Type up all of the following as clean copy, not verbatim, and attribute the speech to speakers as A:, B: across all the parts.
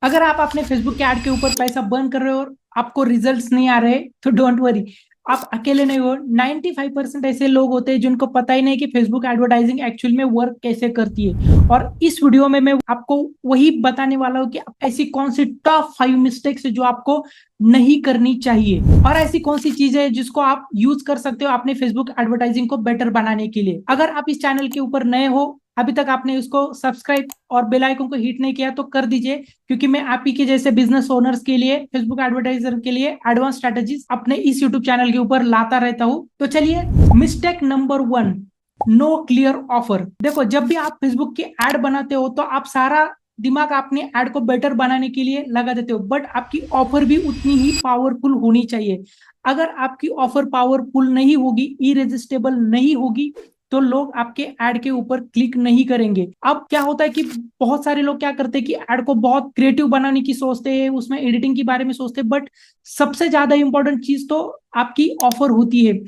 A: अगर आप अपने फेसबुक के ऐड के ऊपर पैसा बर्न कर रहे हो और आपको रिजल्ट्स नहीं आ रहे तो डोंट वरी, आप अकेले नहीं हो। 95% ऐसे लोग होते हैं जिनको पता ही नहीं कि फेसबुक एडवर्टाइजिंग एक्चुअल में वर्क कैसे करती है। और इस वीडियो में मैं आपको वही बताने वाला हूँ कि ऐसी कौन सी टॉप 5 मिस्टेक्स है जो आपको नहीं करनी चाहिए, और ऐसी कौन सी चीजें है जिसको आप यूज कर सकते हो अपने फेसबुक एडवर्टाइजिंग को बेटर बनाने के लिए। अगर आप इस चैनल के ऊपर नए हो, अभी तक आपने उसको सब्सक्राइब और बेल आइकन को हिट नहीं किया तो कर दीजिए, क्योंकि मैं आप ही के जैसे बिजनेस ओनर्स के लिए, फेसबुक एडवर्टाइजर के लिए एडवांस स्ट्रेटेजीज अपने इस यूट्यूब चैनल के ऊपर लाता रहता हूं। तो चलिए, mistake number 1, no clear offer. देखो, जब भी आप फेसबुक की एड बनाते हो तो आप सारा दिमाग अपने एड को बेटर बनाने के लिए लगा देते हो, बट आपकी ऑफर भी उतनी ही पावरफुल होनी चाहिए। अगर आपकी ऑफर पावरफुल नहीं होगी, इरेजिस्टेबल नहीं होगी, तो लोग आपके ऐड के ऊपर क्लिक नहीं करेंगे। अब क्या होता है कि बहुत सारे लोग क्या करते हैं कि ऐड को बहुत क्रिएटिव बनाने की सोचते हैं, उसमें एडिटिंग के बारे में सोचते हैं, बट सबसे ज्यादा इंपॉर्टेंट चीज तो आपकी ऑफर होती है।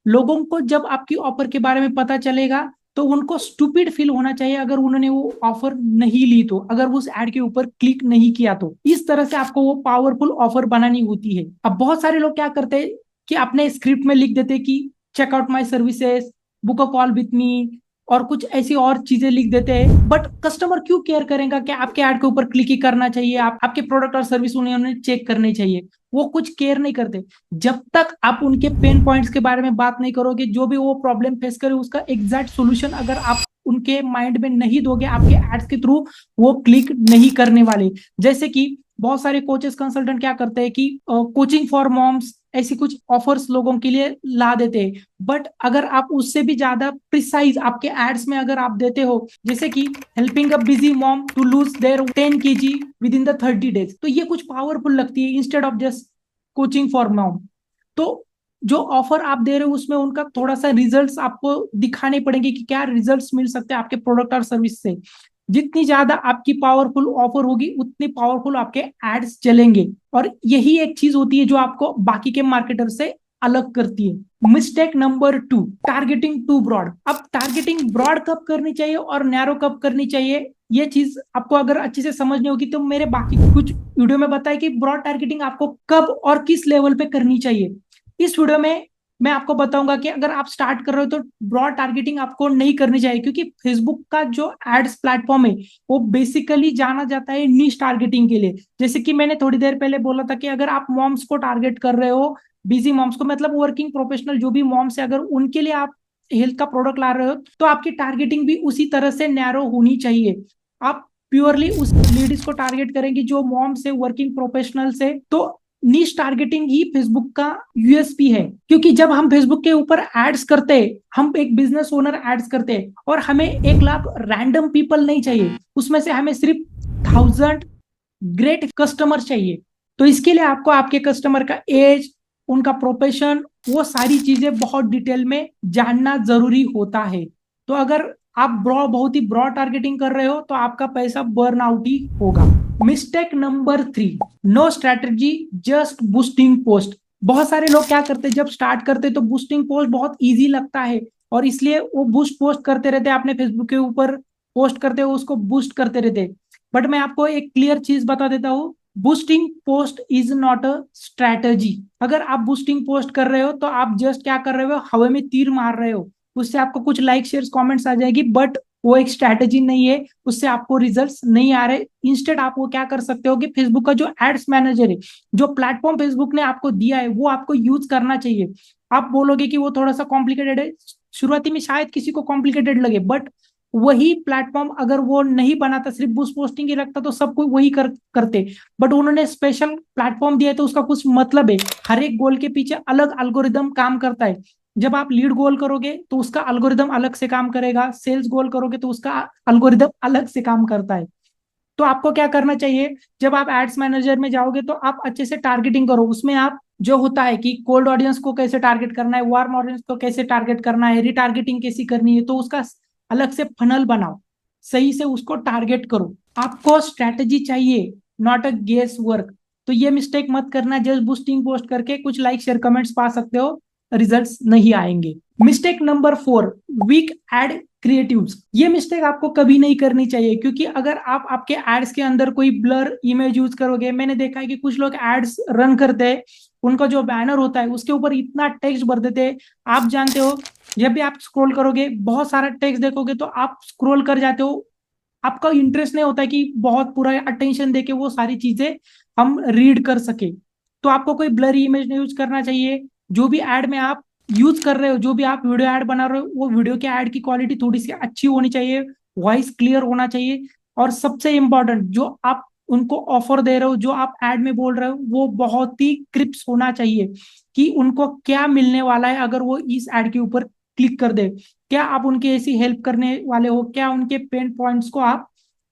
A: लोगों को जब आपकी ऑफर के बारे में पता चलेगा तो उनको स्टूपिड फील होना चाहिए अगर उन्होंने वो ऑफर नहीं ली, तो अगर वो उस एड के ऊपर क्लिक नहीं किया तो इस तरह से आपको वो पावरफुल ऑफर बनानी होती है। अब बहुत सारे लोग क्या करते हैं कि अपने स्क्रिप्ट में लिख देते हैं कि checkout my services, book a call with me, और कुछ ऐसी और चीजें लिख देते हैं। बट कस्टमर क्यों केयर करेगा कि आपके ऐड के ऊपर क्लिक ही करना चाहिए, आपके प्रोडक्ट और सर्विस उन्हें चेक करनी चाहिए। वो कुछ केयर नहीं करते जब तक आप उनके पेन पॉइंट्स के बारे में बात नहीं करोगे। जो भी वो प्रॉब्लम फेस करे उसका एग्जैक्ट सोल्यूशन अगर आप उनके माइंड में नहीं दोगे, आपके एड्स के थ्रू वो क्लिक नहीं करने वाले। जैसे कि बहुत सारे कोचेस कंसल्टेंट क्या करते हैं कि कोचिंग फॉर मॉम्स ऐसी कुछ ऑफर्स लोगों के लिए ला देते हैं, बट अगर आप उससे भी ज्यादा प्रिसाइज आपके एड्स में अगर आप देते हो, जैसे कि helping a busy mom to lose their 10 kg within the 30 days, तो ये कुछ पावरफुल लगती है instead of just coaching for mom. तो जो ऑफर आप दे रहे हो उसमें उनका थोड़ा सा रिजल्ट्स आपको दिखाने पड़ेंगे कि क्या रिजल्ट्स मिल सकते हैं आपके प्रोडक्ट और सर्विस से। जितनी ज्यादा आपकी पावरफुल ऑफर होगी उतनी पावरफुल आपके एड्स चलेंगे, और यही एक चीज होती है जो आपको बाकी के मार्केटर से अलग करती है। Mistake number 2, targeting too broad. अब टारगेटिंग ब्रॉड कब करनी चाहिए और नैरो कब करनी चाहिए, ये चीज आपको अगर अच्छे से समझनी होगी तो मेरे बाकी कुछ वीडियो में बताया कि ब्रॉड टारगेटिंग आपको कब और किस लेवल पे करनी चाहिए। इस वीडियो में मैं आपको बताऊंगा कि अगर आप स्टार्ट कर रहे हो तो ब्रॉड टारगेटिंग आपको नहीं करनी चाहिए, क्योंकि फेसबुक का जो एड्स प्लेटफॉर्म है वो बेसिकली जाना जाता है नीश टारगेटिंग के लिए। जैसे कि मैंने थोड़ी देर पहले बोला था कि अगर आप मॉम्स को टारगेट कर रहे हो, बिजी मॉम्स को, मतलब वर्किंग प्रोफेशनल जो भी मॉम्स है, अगर उनके लिए आप हेल्थ का प्रोडक्ट ला रहे हो तो आपकी टारगेटिंग भी उसी तरह से नैरो होनी चाहिए। आप प्योरली उस लेडीज को टारगेट करेंगे जो मॉम से, वर्किंग प्रोफेशनल से, तो नीश टारगेटिंग ही फेसबुक का यूएसपी है। क्योंकि जब हम फेसबुक के ऊपर एड्स करते हैं, हम एक बिजनेस ओनर एड्स करते हैं और हमें 1 लाख रैंडम पीपल नहीं चाहिए, उसमें से हमें सिर्फ 1000 ग्रेट कस्टमर चाहिए। तो इसके लिए आपको आपके कस्टमर का एज, उनका प्रोफेशन, वो सारी चीजें बहुत डिटेल में जानना जरूरी होता है। तो अगर आप बहुत ही ब्रॉड टारगेटिंग कर रहे हो तो आपका पैसा बर्न आउट ही होगा। Mistake number 3, no strategy, just boosting post. बहुत सारे लोग क्या करते हैं, जब स्टार्ट करते तो बूस्टिंग पोस्ट बहुत इजी लगता है और इसलिए वो बूस्ट पोस्ट करते रहते हैं, अपने फेसबुक के ऊपर पोस्ट करते हो उसको बूस्ट करते रहते। बट मैं आपको एक क्लियर चीज बता देता हूँ, boosting post is not a strategy. अगर आप बूस्टिंग पोस्ट कर रहे हो तो आप जस्ट क्या कर रहे हो, हवा में तीर मार रहे हो। उससे आपको कुछ लाइक शेयर कमेंट्स आ जाएगी, बट वो एक स्ट्रैटेजी नहीं है, उससे आपको रिजल्ट्स नहीं आ रहे। इंस्टेड आप वो क्या कर सकते हो कि फेसबुक का जो एड्स मैनेजर है, जो प्लेटफॉर्म फेसबुक ने आपको दिया है, वो आपको यूज करना चाहिए। आप बोलोगे कि वो थोड़ा सा कॉम्प्लिकेटेड है, शुरुआती में शायद किसी को कॉम्प्लिकेटेड लगे, बट वही प्लेटफॉर्म अगर वो नहीं बनाता, सिर्फ बूस्ट पोस्टिंग ही रखता, तो सब कोई वही करते। बट उन्होंने स्पेशल प्लेटफॉर्म दिया है तो उसका कुछ मतलब है। हर एक गोल के पीछे अलग एल्गोरिदम काम करता है। जब आप लीड गोल करोगे तो उसका एल्गोरिदम अलग से काम करेगा, सेल्स गोल करोगे तो उसका एल्गोरिदम अलग से काम करता है। तो आपको क्या करना चाहिए, जब आप एड्स मैनेजर में जाओगे तो आप अच्छे से टारगेटिंग करो। उसमें आप जो होता है कि कोल्ड ऑडियंस को कैसे टारगेट करना है, वार्म ऑडियंस को कैसे टारगेट करना है, रिटारगेटिंग कैसी करनी है, तो उसका अलग से फनल बनाओ, सही से उसको टारगेट करो। आपको स्ट्रैटेजी चाहिए, नॉट अ गेस वर्क। तो ये मिस्टेक मत करना, जस्ट बूस्टिंग पोस्ट करके कुछ लाइक शेयर कमेंट्स पा सकते हो, रिजल्ट्स नहीं आएंगे। Mistake number 4, weak ad creatives. ये मिस्टेक आपको कभी नहीं करनी चाहिए, क्योंकि अगर आप आपके एड्स के अंदर कोई ब्लर इमेज यूज करोगे, मैंने देखा है कि कुछ लोग एड्स रन करते हैं, उनका जो बैनर होता है उसके ऊपर इतना टेक्स्ट भर देते हैं। आप जानते हो, जब भी आप स्क्रॉल करोगे बहुत सारा टेक्स्ट देखोगे तो आप स्क्रॉल कर जाते हो, आपका इंटरेस्ट नहीं होता है कि बहुत पूरा अटेंशन देके वो सारी चीजें हम रीड कर सके। तो आपको कोई ब्लरी इमेज नहीं यूज करना चाहिए। जो भी एड में आप यूज कर रहे हो, जो भी आप वीडियो ऐड बना रहे हो, वो वीडियो के ऐड की क्वालिटी थोड़ी सी अच्छी होनी चाहिए, वॉइस क्लियर होना चाहिए। और सबसे इंपॉर्टेंट, जो आप उनको ऑफर दे रहे हो, जो आप ऐड में बोल रहे हो, वो बहुत ही क्रिप्स होना चाहिए कि उनको क्या मिलने वाला है अगर वो इस ऐड के ऊपर क्लिक कर दे। क्या आप उनकी ऐसी हेल्प करने वाले हो, क्या उनके पेन पॉइंट्स को आप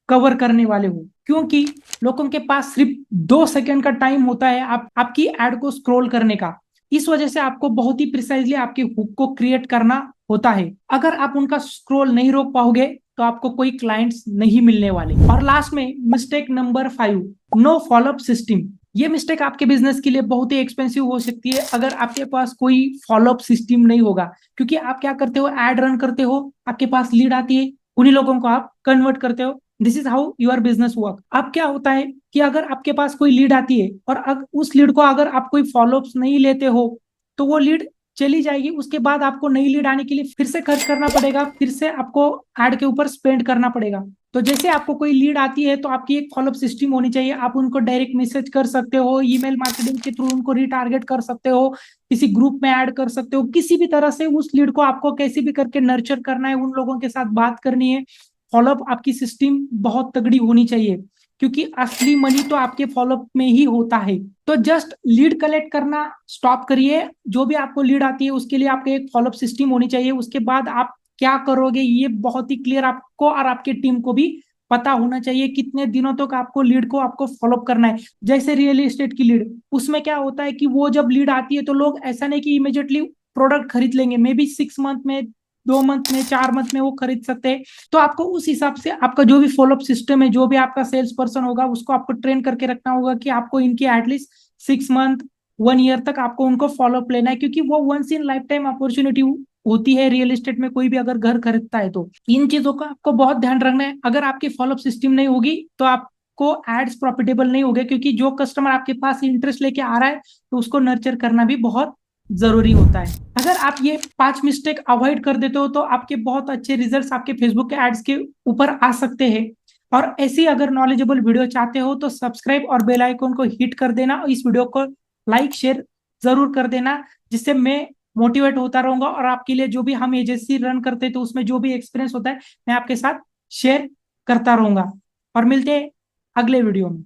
A: कवर करने वाले हो। क्योंकि लोगों के पास सिर्फ 2 सेकंड का टाइम होता है आपकी एड को स्क्रॉल करने का। इस वजह से आपको बहुत ही प्रिसाइजली आपके हुक को क्रिएट करना होता है। अगर आप उनका स्क्रॉल नहीं रोक पाओगे तो आपको कोई क्लाइंट्स नहीं मिलने वाले। और लास्ट में mistake number 5, no follow up system. ये मिस्टेक आपके बिजनेस के लिए बहुत ही एक्सपेंसिव हो सकती है अगर आपके पास कोई फॉलोअप सिस्टम नहीं होगा। क्योंकि आप क्या करते हो, एड रन करते हो, आपके पास लीड आती है, उन्हीं लोगों को आप कन्वर्ट करते हो। This is how your business work. अब क्या होता है कि अगर आपके पास कोई लीड आती है और उस लीड को अगर आप कोई फॉलोअप्स नहीं लेते हो तो वो लीड चली जाएगी। उसके बाद आपको नई लीड आने के लिए फिर से खर्च करना पड़ेगा, फिर से आपको एड के ऊपर स्पेंड करना पड़ेगा। तो जैसे आपको कोई लीड आती है तो आपकी एक फॉलोअप सिस्टम होनी चाहिए। आप उनको डायरेक्ट मैसेज कर सकते हो, ईमेल मार्केटिंग के थ्रू उनको रीटारगेट कर सकते हो, किसी ग्रुप में ऐड कर सकते हो, किसी भी तरह से उस लीड को आपको कैसे भी करके नर्चर करना है, उन लोगों के साथ बात करनी है। फॉलोअप आपकी सिस्टम बहुत तगड़ी होनी चाहिए, क्योंकि असली मनी तो आपके फॉलोअप में ही होता है। तो जस्ट लीड कलेक्ट करना स्टॉप करिए। जो भी आपको लीड आती है उसके लिए आपके एक फॉलोअप सिस्टम होनी चाहिए। उसके बाद आप क्या करोगे ये बहुत ही क्लियर आपको और आपकी टीम को भी पता होना चाहिए। कितने दिनों तक आपको लीड को आपको फॉलोअप करना है। जैसे रियल एस्टेट की लीड, उसमें क्या होता है कि वो जब लीड आती है तो लोग ऐसा नहीं कि इमीडिएटली प्रोडक्ट खरीद लेंगे, मे बी 6 मंथ में, 2 मंथ में, 4 मंथ में वो खरीद सकते हैं। तो आपको उस हिसाब से आपका जो भी फॉलोअप सिस्टम है, जो भी आपका सेल्स पर्सन होगा, उसको आपको ट्रेन करके रखना होगा कि आपको इनकी एटलीस्ट 6 मंथ, 1 ईयर तक आपको उनको फॉलोअप लेना है। क्योंकि वो once in lifetime opportunity होती है रियल एस्टेट में। कोई भी अगर घर खरीदता है तो इन चीजों का आपको बहुत ध्यान रखना है। अगर आपकी फॉलोअप सिस्टम नहीं होगी तो आपको एड्स प्रॉफिटेबल नहीं होगे, क्योंकि जो कस्टमर आपके पास इंटरेस्ट लेके आ रहा है तो उसको नर्चर करना भी बहुत जरूरी होता है। अगर आप ये 5 मिस्टेक अवॉइड कर देते हो तो आपके बहुत अच्छे रिजल्ट्स आपके फेसबुक के एड्स के ऊपर आ सकते हैं। और ऐसी अगर नॉलेजेबल वीडियो चाहते हो तो सब्सक्राइब और बेल आइकन को हिट कर देना, और इस वीडियो को लाइक शेयर जरूर कर देना, जिससे मैं मोटिवेट होता रहूंगा और आपके लिए जो भी हम एजेंसी रन करते हैं तो उसमें जो भी एक्सपीरियंस होता है मैं आपके साथ शेयर करता रहूंगा। और मिलते हैं अगले वीडियो में।